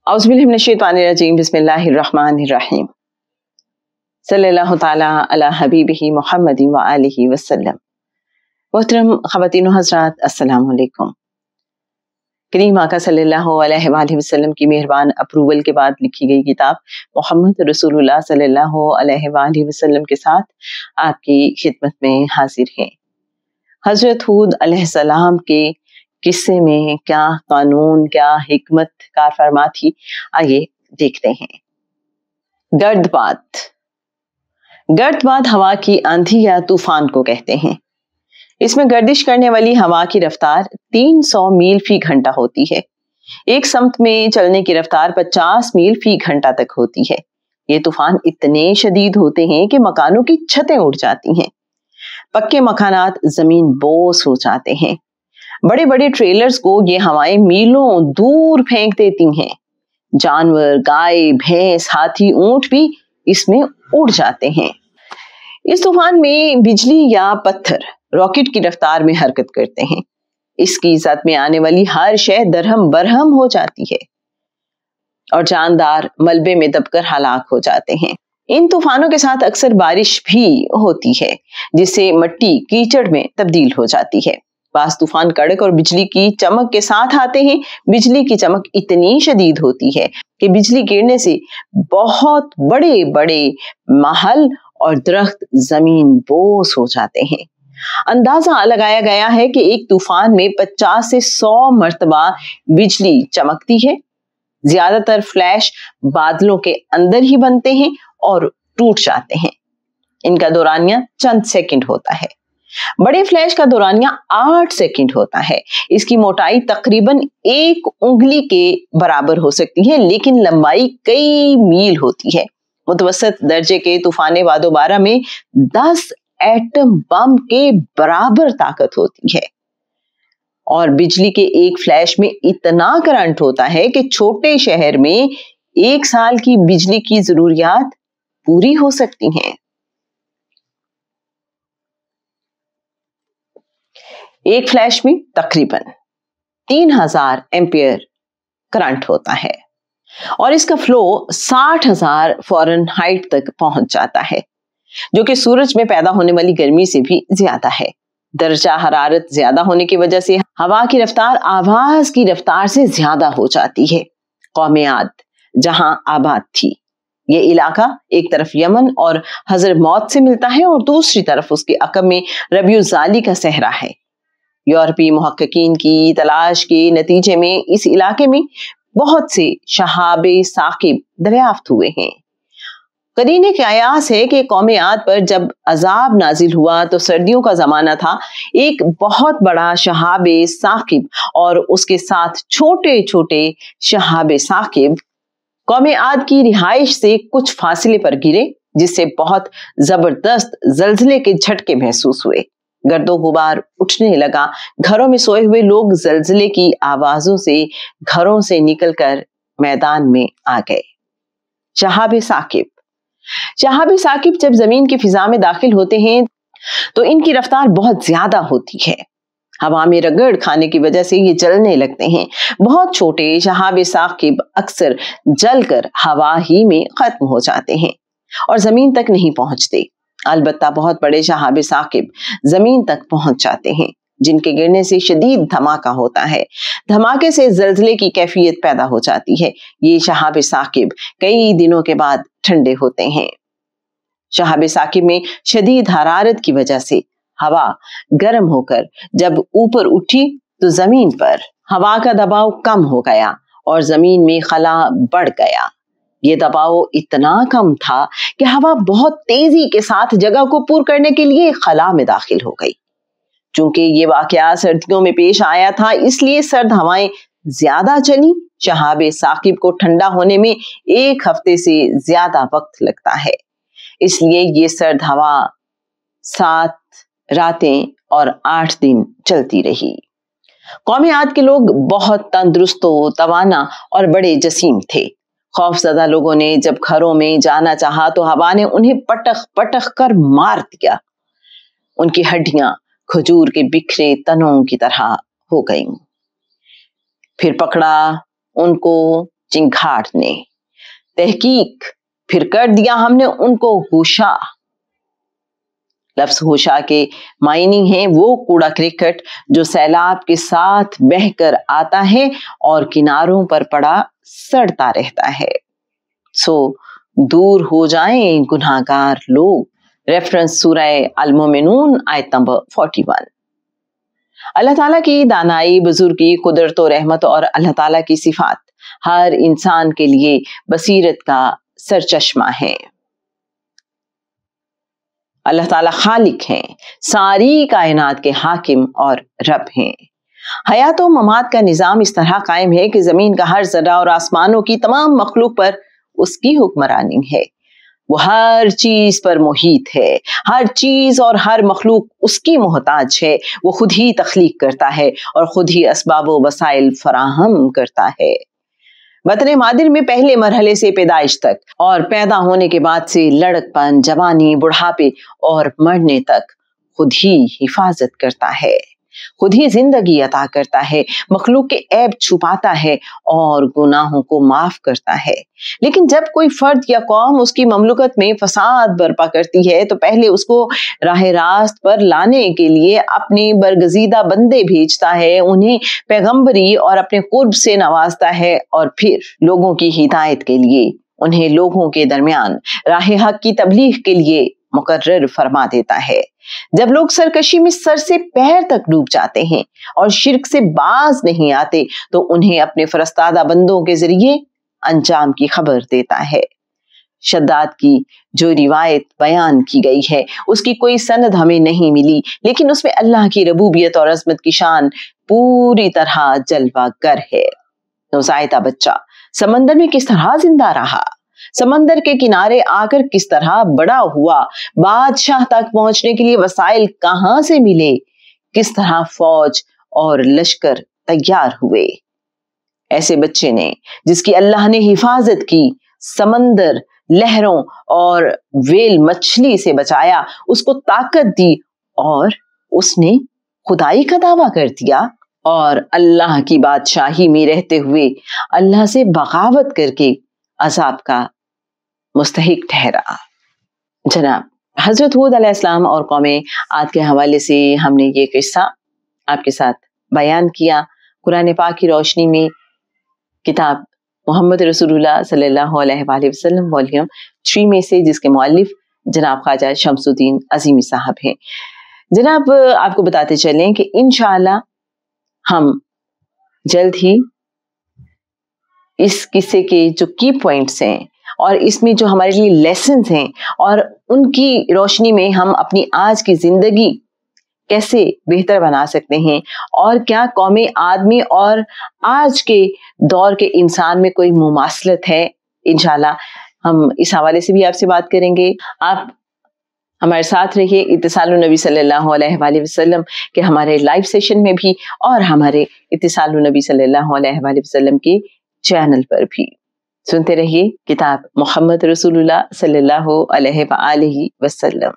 औज़ुबिल्लाहि मिनश्शैतानिर्रजीम बिस्मिल्लाहिर्रहमानिर्रहीम सल्लल्लाहु तआला अला हबीबिही मुहम्मदिन व आलिहि वसल्लम। मोहतरम ख़वातीन व हज़रात, अस्सलाम वालेकुम। करीम आका सल्लल्लाहु अलैहि वसल्लम की मेहरबान अप्रूवल के बाद लिखी गई किताब मोहम्मद रसूलुल्लाह सल्लल्लाहु अलैहि वसल्लम के साथ आपकी खिदमत में हाजिर है। हज़रत हूद अलैहिस्सलाम के किस्से में क्या कानून, क्या हिकमत कार फरमा थी, आइए देखते हैं। गर्दबाद हवा की आंधी या तूफान को कहते हैं। इसमें गर्दिश करने वाली हवा की रफ्तार 300 मील फी घंटा होती है। एक समत में चलने की रफ्तार 50 मील फी घंटा तक होती है। ये तूफान इतने शदीद होते हैं कि मकानों की छतें उड़ जाती हैं, पक्के मकानात जमीन बोस हो जाते हैं। बड़े बड़े ट्रेलर्स को ये हवाएं मीलों दूर फेंक देती हैं। जानवर, गाय, भैंस, हाथी, ऊंट भी इसमें उड़ जाते हैं। इस तूफान में बिजली या पत्थर रॉकेट की रफ्तार में हरकत करते हैं। इसकी ज़द में आने वाली हर शय दरहम बरहम हो जाती है और जानदार मलबे में दबकर हलाक हो जाते हैं। इन तूफानों के साथ अक्सर बारिश भी होती है, जिससे मिट्टी कीचड़ में तब्दील हो जाती है। बास तूफान कड़क और बिजली की चमक के साथ आते हैं। बिजली की चमक इतनी शदीद होती है कि बिजली गिरने से बहुत बड़े बड़े महल और दरख्त जमीन बोस हो जाते हैं। अंदाजा लगाया गया है कि एक तूफान में 50 से 100 मर्तबा बिजली चमकती है। ज्यादातर फ्लैश बादलों के अंदर ही बनते हैं और टूट जाते हैं। इनका दौरानिया चंद सेकंड होता है। बड़े फ्लैश का दौरानिया 8 सेकंड होता है। इसकी मोटाई तकरीबन 1 उंगली के बराबर हो सकती है, लेकिन लंबाई कई मील होती है। मुतवसत दर्जे के तूफान वादोबारा में 10 एटम बम के बराबर ताकत होती है और बिजली के एक फ्लैश में इतना करंट होता है कि छोटे शहर में 1 साल की बिजली की जरूरियात पूरी हो सकती हैं। एक फ्लैश में तकरीबन 3000 एम्पियर करंट होता है और इसका फ्लो 60,000 फ़ारेनहाइट तक पहुंच जाता है, जो कि सूरज में पैदा होने वाली गर्मी से भी ज्यादा है। दर्जा हरारत ज्यादा होने की वजह से हवा की रफ्तार आवाज की रफ्तार से ज्यादा हो जाती है। कौम आद जहां आबाद थी, ये इलाका एक तरफ यमन और हज़रमौत से मिलता है और दूसरी तरफ उसके अकब में रबीउज़ाली का सहरा है। यूरोपीय मुहक्किकीन की तलाश के नतीजे में इस इलाके में बहुत से शहाबे साकिब दरियाफ्त हुए हैं। करीने कयास है कि कौम आद पर जब अजाब नाजिल हुआ तो सर्दियों का जमाना था। एक बहुत बड़ा शहाबे साकिब और उसके साथ छोटे छोटे शहाबे साकिब कौम आद की रिहाइश से कुछ फासले पर गिरे, जिससे बहुत जबरदस्त जल्जले के झटके महसूस हुए। गर्दो गुबार उठने लगा। घरों में सोए हुए लोग जल्जले की आवाजों से घरों से निकलकर मैदान में आ गए। शहाबे साकिब जब जमीन की फिजा में दाखिल होते हैं तो इनकी रफ्तार बहुत ज्यादा होती है। हवा में रगड़ खाने की वजह से ये जलने लगते हैं। बहुत छोटे शहाबे साकिब अक्सर जलकर हवा ही में खत्म हो जाते हैं और जमीन तक नहीं पहुंचते। अलबत्ता बहुत बड़े शहाबे साकिब जमीन तक पहुंच जाते हैं, जिनके गिरने से शदीद धमाका होता है। धमाके से जल्जले की कैफियत पैदा हो जाती है। ये शहाबे साकिब कई दिनों के बाद ठंडे होते हैं। शहाबे साकिब में शदीद हरारत की वजह से हवा गर्म होकर जब ऊपर उठी तो जमीन पर हवा का दबाव कम हो गया और जमीन में खला बढ़ गया। ये दबाव इतना कम था कि हवा बहुत तेजी के साथ जगह को पूर करने के लिए खला में दाखिल हो गई। चूंकि ये वाकया सर्दियों में पेश आया था, इसलिए सर्द हवाएं ज्यादा चली। शहाबे साकिब को ठंडा होने में 1 हफ्ते से ज्यादा वक्त लगता है, इसलिए ये सर्द हवा 7 रातें और 8 दिन चलती रही। कौम आद के लोग बहुत तंदुरुस्त, तवाना और बड़े जसीम थे। खौफजदा लोगों ने जब घरों में जाना चाहा तो हवा ने उन्हें पटक पटक कर मार दिया। उनकी हड्डियां खजूर के बिखरे तनों की तरह हो गईं। फिर पकड़ा उनको चिंगाड़ ने तहकीक, फिर कर दिया हमने उनको होशा। लफ्ज होशा के मायने हैं वो कूड़ा क्रिकेट जो सैलाब के साथ बहकर आता है और किनारों पर पड़ा सड़ता रहता है। सो दूर हो जाएं गुनाहगार लोग। रेफरेंस सूरह अल-मोमिनून आयत नंबर 41। अल्लाह ताला की दानाई, बुजुर्गी, कुदरत और रहमत और अल्लाह ताला की सिफात हर इंसान के लिए बसीरत का सरचश्मा है। अल्लाह ताला खालिक हैं, सारी कायनात के हाकिम और रब हैं। हयात और ममात का निजाम इस तरह कायम है कि जमीन का हर जर्रा और आसमानों की तमाम मखलूक पर उसकी हुक्मरानी है। वो हर चीज पर मुहीत है, हर चीज और हर मखलूक उसकी मोहताज है। वो खुद ही तख्लीक करता है और खुद ही असबाब व वसाइल फराहम करता है। वतन मादिर में पहले मरहले से पैदाइश तक और पैदा होने के बाद से लड़कपन, जवानी, बुढ़ापे और मरने तक खुद ही हिफाजत करता है, खुद ही जिंदगी अता करता है, मखलूक के ऐब छुपाता है और गुनाहों को माफ करता है। लेकिन जब कोई फर्द या कौम उसकी ममलुकत में फसाद बर्पा करती है तो पहले उसको राह रास्त पर लाने के लिए अपने बरगजीदा बंदे भेजता है, उन्हें पैगंबरी और अपने कुर्ब से नवाजता है और फिर लोगों की हिदायत के लिए उन्हें लोगों के दरमियान राह हक की तबलीग के लिए मुकर्रर फरमा देता है। जब लोग सरकशी में सर से पैर तक डूब जाते हैं और शिर्क से बाज नहीं आते तो उन्हें अपने फरस्तादा बंदों के जरिए अंजाम की खबर देता है। शद्दाद की जो रिवायत बयान की गई है उसकी कोई सनद हमें नहीं मिली, लेकिन उसमें अल्लाह की रबूबियत और अजमत की शान पूरी तरह जलवागर है। नौज़ायदा बच्चा समंदर में किस तरह जिंदा रहा, समंदर के किनारे आकर किस तरह बड़ा हुआ, बादशाह तक पहुंचने के लिए वसाइल कहां से मिले, किस तरह फौज और लश्कर तैयार हुए। ऐसे बच्चे ने जिसकी अल्लाह ने हिफाजत की, समंदर लहरों और वेल मछली से बचाया, उसको ताकत दी और उसने खुदाई का दावा कर दिया और अल्लाह की बादशाही में रहते हुए अल्लाह से बगावत करके अजाब का मुस्तहिक ठहरा। जनाब हजरत हूद अलैहिस्सलाम और कौमे आद के हवाले से हमने ये किस्सा आपके साथ बयान किया। कुरान पाक की रोशनी में किताब मोहम्मद रसूलुल्लाह सल्लल्लाहु अलैहि वसल्लम वॉल्यूम 3 में से, जिसके मुअल्लिफ जनाब ख्वाजा शमसुद्दीन अजीमी साहब हैं। जनाब आपको बताते चलें कि इंशाअल्लाह हम जल्द ही इस किस्से के जो की पॉइंट्स हैं और इसमें जो हमारे लिए लेसन्स हैं और उनकी रोशनी में हम अपनी आज की जिंदगी कैसे बेहतर बना सकते हैं और क्या कौमे आदमी और आज के दौर के इंसान में कोई मुमासलत है, इंशाल्लाह हम इस हवाले से भी आपसे बात करेंगे। आप हमारे साथ रहिए इत्तिसालुन नबी सल्लल्लाहु अलैहि वसल्लम के हमारे लाइव सेशन में भी और हमारे इत्तिसालुन नबी सल्लल्लाहु अलैहि वसल्लम के चैनल पर भी। सुनते रहिए किताब मोहम्मद रसूलुल्लाह सल्लल्लाहु अलैहि वसल्लम।